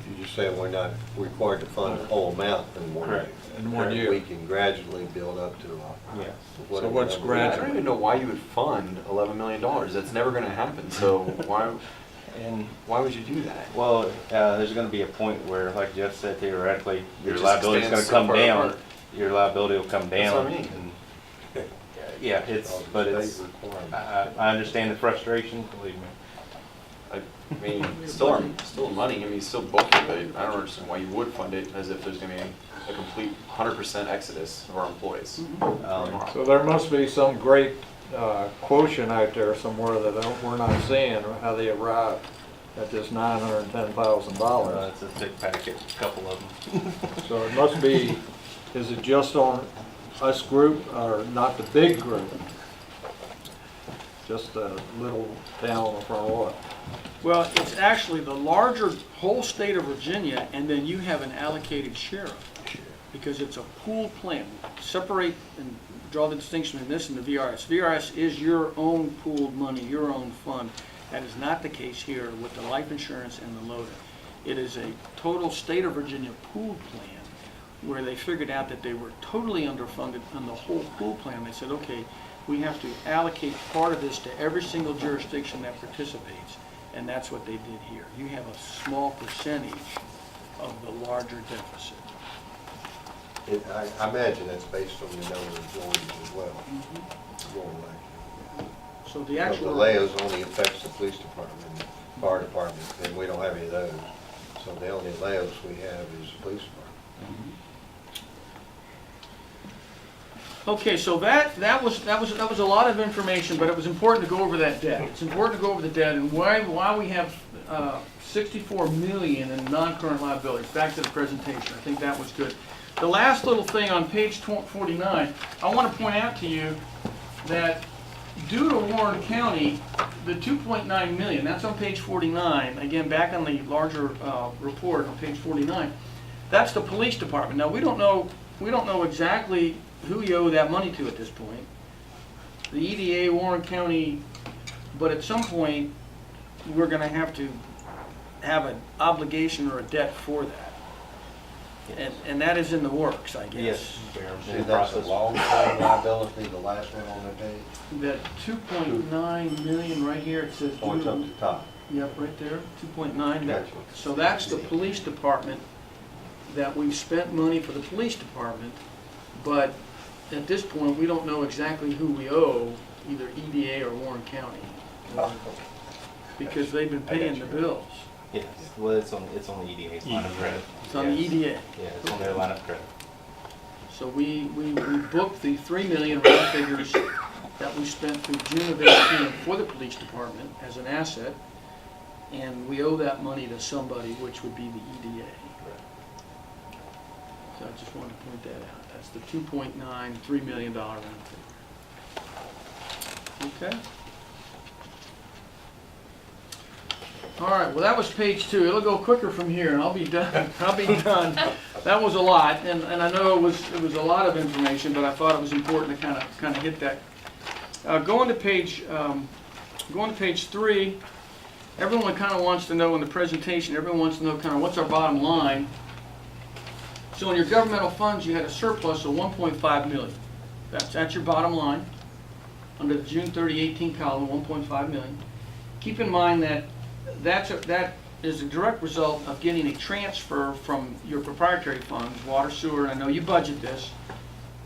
You just said we're not required to fund the whole amount in 1 year. Correct. In 1 year. We can gradually build up to Yes. whatever what's number. gradual? I don't even know why you would fund $11 million. That's never going to happen. So And, why would you do that? well, there's going to be a point where, like Jeff said, theoretically, your just liability is going extends to so come far down. apart. Your liability will come That's down. what I mean. and- Yeah, but it's, I understand the frustration, believe me. I mean, still money. I mean, still book it, but I don't understand why you would fund it as if there's going to be a complete 100% exodus of our employees. So there must be some great quotient out there somewhere that we're not seeing, how they arrived at this $910,000. It's a thick packet, a couple of them. So it must be, is it just on us group or not the big group? Just a little town from what? Well, it's actually the larger whole state of Virginia, and then you have an allocated share of it, because it's a pooled plan. Separate and draw the distinction between this and the VRS. VRS is your own pooled money, your own fund. That is not the case here with the life insurance and the LODA. It is a total state of Virginia pooled plan where they figured out that they were totally underfunded on the whole pool plan. They said, okay, we have to allocate part of this to every single jurisdiction that participates. And that's what they did here. You have a small percentage of the larger deficit. I imagine that's based on the number of employees as well. Going like- So the The actual. layers only affects the police department, and fire department, and we don't have any of those. So the only layers we have is the police department. Okay, so that was a lot of information, but it was important to go over that debt. It's important to go over the debt and why we have 64 million in non-current liabilities. Back to the presentation, I think that was good. The last little thing on page 49, I want to point out to you that due to Warren County, the 2.9 million, that's on page 49, again, back on the larger report on page 49, that's the police department. Now, we don't know exactly who you owe that money to at this point. The EDA, Warren County, but at some point, we're gonna have to have an obligation or a debt for that. And that is in the works, I guess. Yes. we're See, in the that's a process. long-term liability, the last one on the page, That 2.9 million right here, it says. points up the top. Yep, right there, 2.9. Gotcha. So that's the police department, that we've spent money for the police department, but at this point, we don't know exactly who we owe, either EDA or Warren County. Because they've been paying the bills. Yes, well, it's on the EDA's line of credit. It's on the Yes. EDA. Yeah, it's on their line of credit. So we booked the 3 million round figures that we spent through June of 18 for the police department as an asset, and we owe that money to somebody, which would be the EDA. So I just wanted to point that out. That's the 2.9, $3 million round figure. Okay? All right, well, that was page 2. It'll go quicker from here, and I'll be done. I'll be done. That was a lot, and I know it was a lot of information, but I thought it was important to kind of hit that. Going to page 3, everyone kind of wants to know in the presentation. Everyone wants to know kind of what's our bottom line. So in your governmental funds, you had a surplus of 1.5 million. That's your bottom line under the June 30, 18 column, 1.5 million. Keep in mind that that is a direct result of getting a transfer from your proprietary funds, water, sewer, and I know you budget this,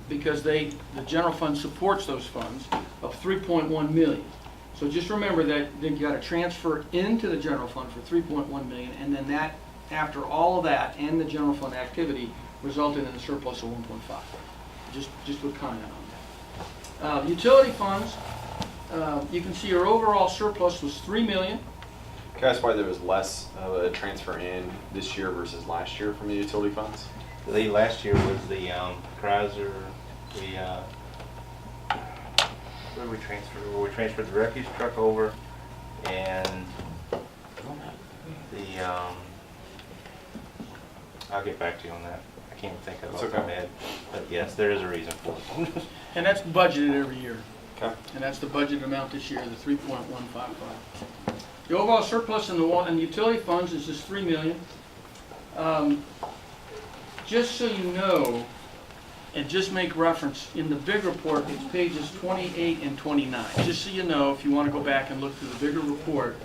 because the general fund supports those funds, of 3.1 million. So just remember that you got a transfer into the general fund for 3.1 million, and then that, after all of that and the general fund activity, resulted in a surplus of 1.5. Just would comment on that. Utility funds, you can see your overall surplus was 3 million. Can I ask why there was less of a transfer in this year versus last year from the utility funds? The last year was the Chrysler, where did we transfer? Well, we transferred the refuse truck over, and the, I'll get back to you on that. I can't even think of it off the top of my head. But yes, there is a reason for it. And that's budgeted every year. Okay. And that's the budget amount this year, the 3.155. The overall surplus in the utility funds is just 3 million. Just so you know, and just make reference, in the big report, it's pages 28 and 29. Just so you know, if you want to go back and look through the bigger report,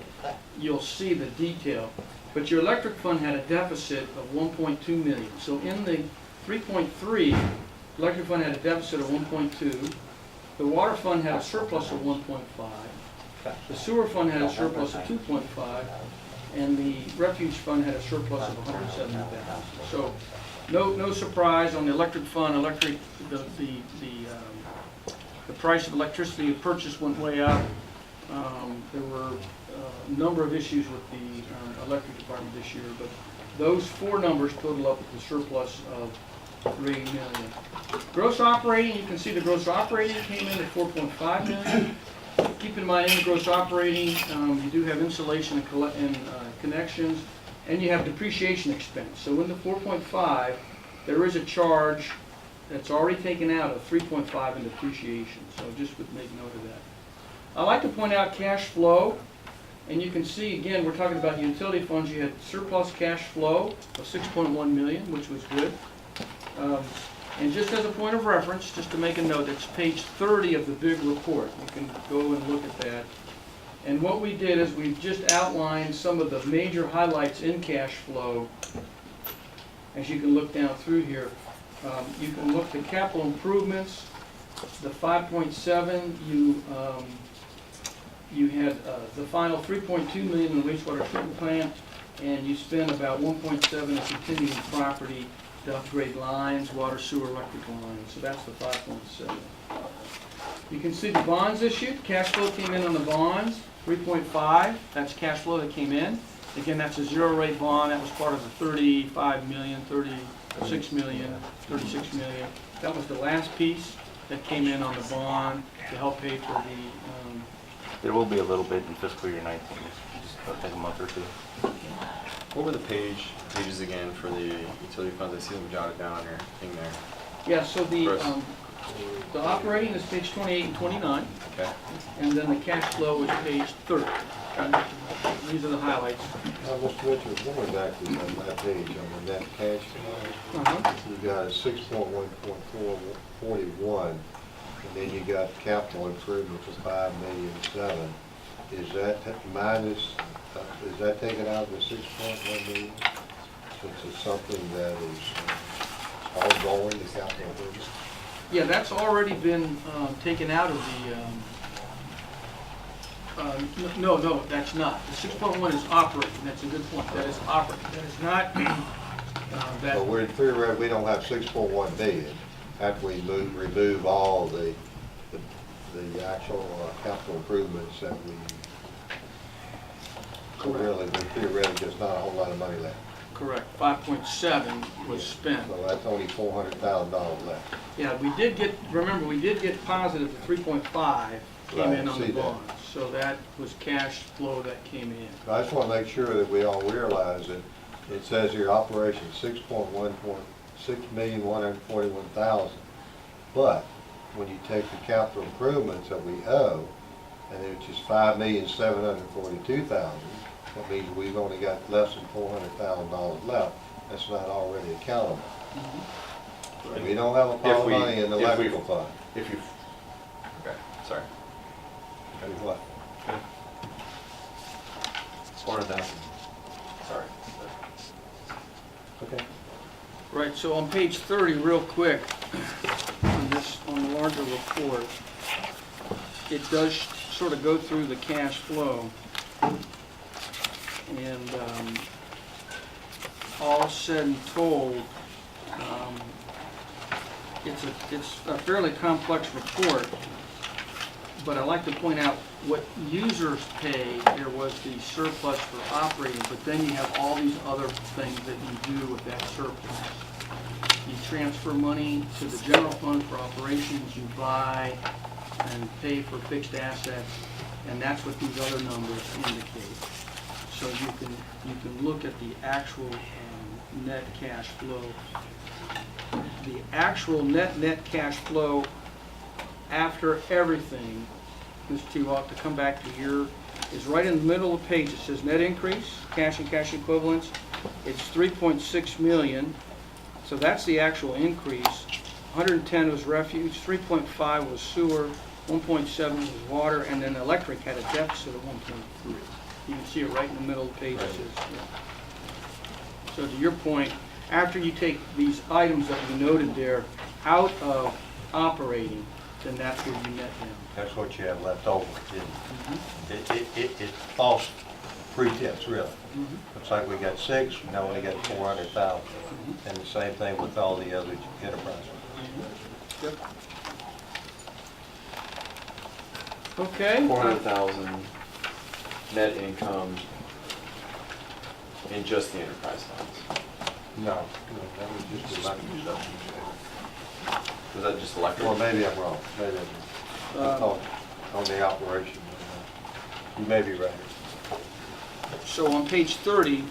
you'll see the detail. But your electric fund had a deficit of 1.2 million. So in the 3.3, electric fund had a deficit of 1.2. The water fund had a surplus of 1.5. The sewer fund had a surplus of 2.5, and the refuge fund had a surplus of 170,000. So, no surprise on the electric fund. The price of electricity purchase went way up. There were a number of issues with the electric department this year, but those 4 numbers total up with a surplus of 3 million. Gross operating, you can see the gross operating came in at 4.5 million. Keep in mind, in the gross operating, you do have insulation and connections, and you have depreciation expense. So in the 4.5, there is a charge that's already taken out of 3.5 in depreciation. So just would make note of that. I like to point out cash flow, and you can see, again, we're talking about utility funds. You had surplus cash flow of 6.1 million, which was good. And just as a point of reference, just to make a note, it's page 30 of the big report. You can go and look at that. And what we did is we just outlined some of the major highlights in cash flow. As you can look down through here, you can look at capital improvements, the 5.7. You had the final 3.2 million in the wastewater treatment plant, and you spent about 1.7 in continuing property to upgrade lines, water, sewer, electrical lines. So that's the 5.7. You can see the bonds issued. Cash flow came in on the bonds, 3.5. That's cash flow that came in. Again, that's a zero rate bond, that was part of the 35 million, 36 million, 36 million. That was the last piece that came in on the bond to help pay for the, There will be a little bit in fiscal year 19, just it'll take a month or two. What were the pages again for the utility funds? I see them jotted down on your thing there. yeah, so Chris. the operating is page 28 and 29, Okay. and then the cash flow is page 30. These are the highlights. Mr. Richards, what was actually on that page, on the net cash flow? You got a 6.1.41, and then you got capital improvements of 5,000,007. Is that minus, is that taken out of the 6.1 million? Since it's something that is ongoing, the capital improvement? Yeah, that's already been taken out of the, no, that's not. The 6.1 is operating, that's a good point. That is operating. That is not, that. So we're theoretically, we don't have 6.1 million after we remove all the actual capital improvements that we, really, theoretically, there's not a whole lot of money left. Correct, 5.7 was spent. So that's only $400,000 left. Yeah, we did get, remember, we did get positive, the 3.5 came in Right, on the see that. bond. So that was cash flow that came in. I just want to make sure that we all realize that it says here operation 6.141,000. But when you take the capital improvements that we owe, and which is 5,742,000, that means we've only got less than $400,000 left. That's not already accountable. We don't have a pile of money in the electrical fund. If you, okay, sorry. Do what? 400,000. Sorry. Okay. Right, so on page 30, real quick, on the larger report, it does sort of go through the cash flow. And all said and told, it's a fairly complex report, but I'd like to point out what users pay. There was the surplus for operating, but then you have all these other things that you do with that surplus. You transfer money to the general fund for operations, you buy and pay for fixed assets, and that's what these other numbers indicate. So you can look at the actual net cash flow. The actual net cash flow after everything, Mr. T. will have to come back to here, is right in the middle of the page. It says net increase, cash and cash equivalents. It's 3.6 million. So that's the actual increase. 110 was refuge, 3.5 was sewer, 1.7 was water, and then electric had a deficit of 1.3. You can see it right in the middle of the page. It says, yeah. So to your point, after you take these items that we noted there out of operating, then that's where you net them. That's what you have left over. It's false pretense, really. Looks like we got 6, we now only got 400,000. And the same thing with all the other enterprises. Yep. Okay. 400,000 net income in just the enterprise funds. No, that was just electric stuff. Was that just electric? Or maybe I'm wrong, maybe I'm wrong. I thought on the operation. You may be right. So on page 30,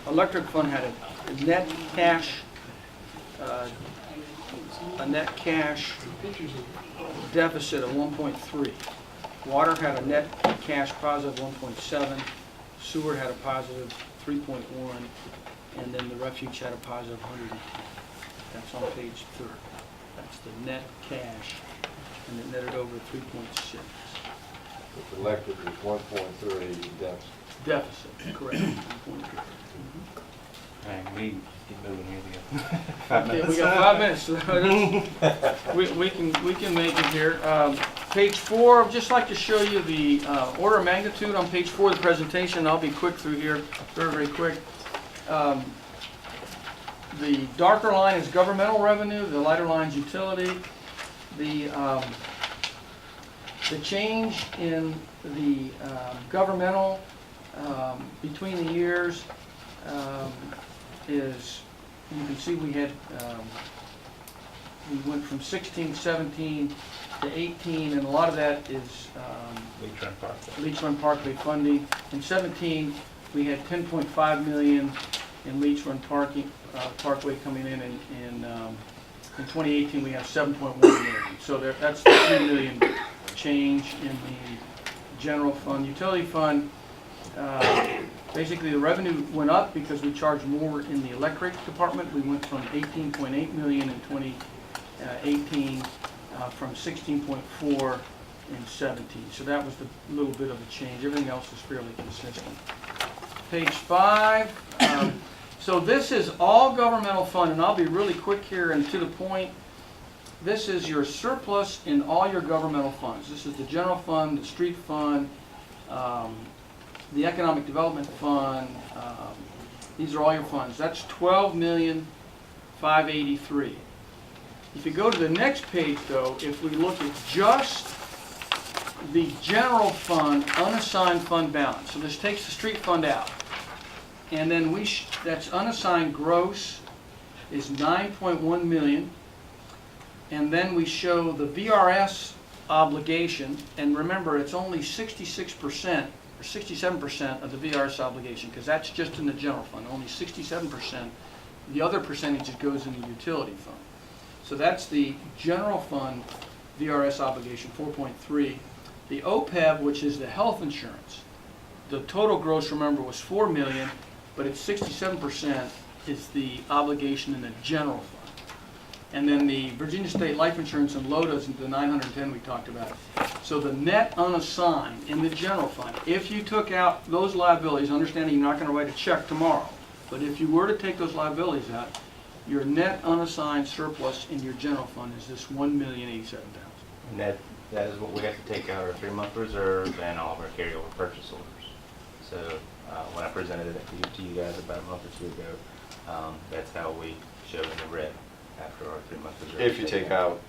electric fund had a net cash deficit of 1.3. Water had a net cash positive 1.7. Sewer had a positive 3.1, and then the refuge had a positive 100. That's on page 30. That's the net cash, and it netted over 3.6. The electric was 1.3 deficit. Deficit, correct. 1.3. Hey, we get moving here. Okay, we got 5 minutes. So we can make it here. Page 4, I'd just like to show you the order of magnitude on page 4 of the presentation. I'll be quick through here, very, very quick. The darker line is governmental revenue, the lighter line is utility. The change in the governmental between the years is, you can see we had, we went from 16, 17 to 18, and a lot of that is Leach Run Parkway. Leach Run Parkway funding. In 17, we had 10.5 million in Leach Run Parkway coming in. In 2018, we have 7.1 million. So that's the 3 million change in the general fund. Utility fund, basically the revenue went up because we charged more in the electric department. We went from 18.8 million in 2018, from 16.4 in 17. So that was the little bit of a change. Everything else is fairly consistent. Page 5. So this is all governmental fund, and I'll be really quick here and to the point. This is your surplus in all your governmental funds. This is the general fund, the street fund, the economic development fund. These are all your funds. That's 12,583,000. If you go to the next page, though, if we look at just the general fund unassigned fund balance, so this takes the street fund out, and then that's unassigned gross is 9.1 million, and then we show the VRS obligation, and remember it's only 66% or 67% of the VRS obligation, because that's just in the general fund, only 67%. The other percentage goes in the utility fund. So that's the general fund VRS obligation, 4.3. The OPEB, which is the health insurance, the total gross, remember, was 4 million, but it's 67% is the obligation in the general fund. And then the Virginia State Life Insurance and LOTAs, the 910 we talked about. So the net unassigned in the general fund, if you took out those liabilities, understanding you're not going to write a check tomorrow, but if you were to take those liabilities out, your net unassigned surplus in your general fund is this 1,087,000. And that is what we have to take out our 3-month reserve and all of our carryover purchase orders. So when I presented it to you guys about a month or two ago, that's how we show in the red after our 3-month reserve. If you take out,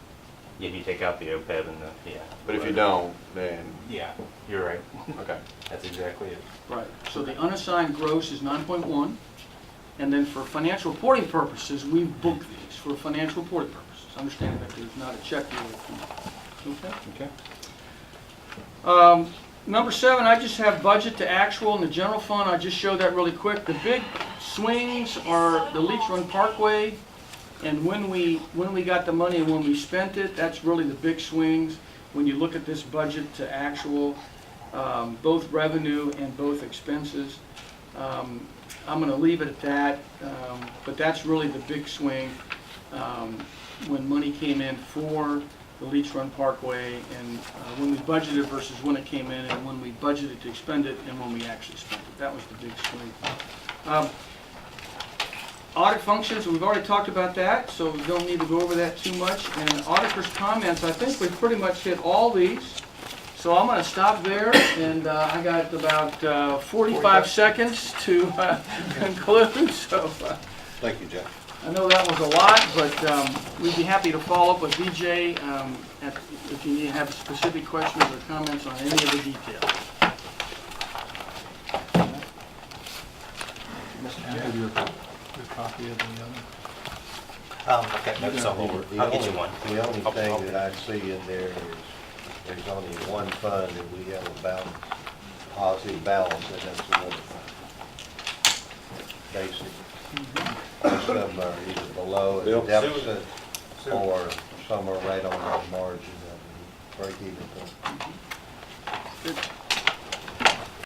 Yeah, if you take out the OPEB and the, yeah. but if you don't, then, Yeah, you're right. okay. That's exactly it. Right. So the unassigned gross is 9.1, and then for financial reporting purposes, we book these for financial reporting purposes. Understanding that there's not a check here. Okay. Okay. Number 7, I just have budget to actual in the general fund. I just showed that really quick. The big swings are the Leach Run Parkway, and when we got the money and when we spent it. That's really the big swings when you look at this budget to actual, both revenue and both expenses. I'm going to leave it at that, but that's really the big swing when money came in for the Leach Run Parkway, and when we budgeted versus when it came in, and when we budgeted to expend it, and when we actually spent it. That was the big swing. Audit functions, we've already talked about that, so we don't need to go over that too much. And auditor's comments, I think we've pretty much hit all these. So I'm going to stop there, and I got about 45 seconds to conclude. So Thank you, Jeff. I know that was a lot, but we'd be happy to follow up with BJ if you have specific questions or comments on any of the details. Your copy of the I've got notes all over. I'll get you one. The only thing that I see in there is there's only one fund and we have a balance, positive balance, and that's the water fund. Basically. Most of them are either below Bill, a deficit or some are right on the margin of the break-even point. Good.